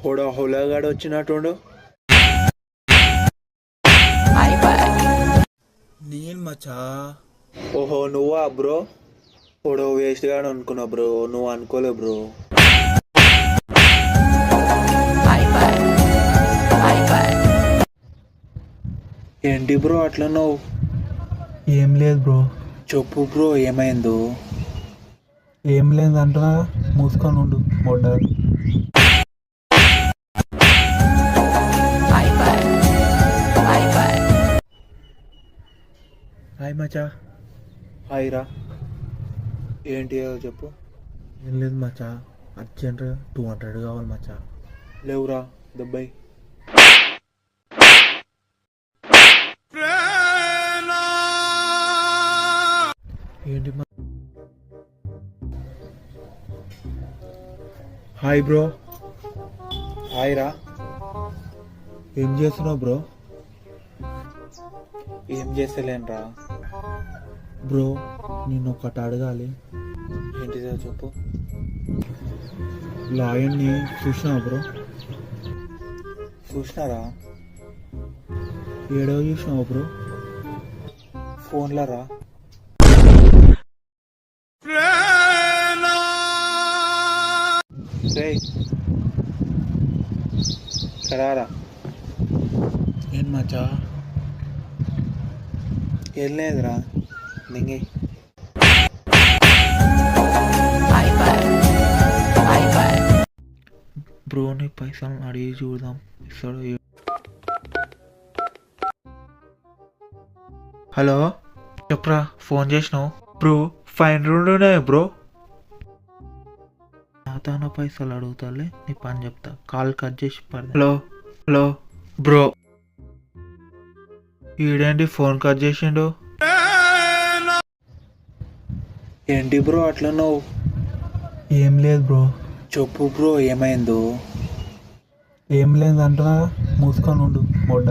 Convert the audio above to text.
Honda హోలాగాడు వచ్చినట్టుండు. నేను మచ్చా. ఓహో నువ్వా బ్రో? హోడో వేస్ట్ గాడు అనుకున్నా బ్రో, నువ్వు అనుకోలే బ్రో. ఏంటి బ్రో అట్లా నువ్వు? ఏం లేదు బ్రో. చెప్పు బ్రో ఏమైందో? ఏం లేదు అంటున్నా, మూసుకొని ఉండు మొడ్డ. హాయ్ మచా. హాయ్ రా. ఏంటి చెప్పు. ఏం లేదు మచ్చా, అర్జెంట్గా 200 కావాలి మచ్చా. లేవురా దెబ్బాయి. ఏంటి హాయ్ బ్రో. హాయ్ రా. ఏం చేస్తున్నావు బ్రో? ఏం చేస్తలేనురా. బ్రో నేను ఒకటి అడగాలి. ఏంటిదో చెప్పు. లాయన్ని చూసినావా బ్రో? చూసినారా? ఏడవ చూసినావా బ్రో? ఫోన్లో రా. రారా. ఏం మచ్చా? ఏం లేదురా, మింగి. బ్రోని పైసలు అడిగి చూద్దాం, ఇస్తాడు. హలో చెప్పరా, ఫోన్ చేసినావు? బ్రో 500 ఉన్నాయి బ్రో. నాతాన పైసలు అడుగుతాలే, నీ పని చెప్తా. కాల్ కట్ చేసి పడదా. Hello hello bro. ఈడేంటి ఫోన్ కట్ చేసిండు? ఏంటి బ్రో అట్లా నువ్వు? ఏం లేదు బ్రో. చెప్పు బ్రో ఏమైందో? ఏం లేదు అంటున్నా, మూసుకొని ఉండు మొడ్డ.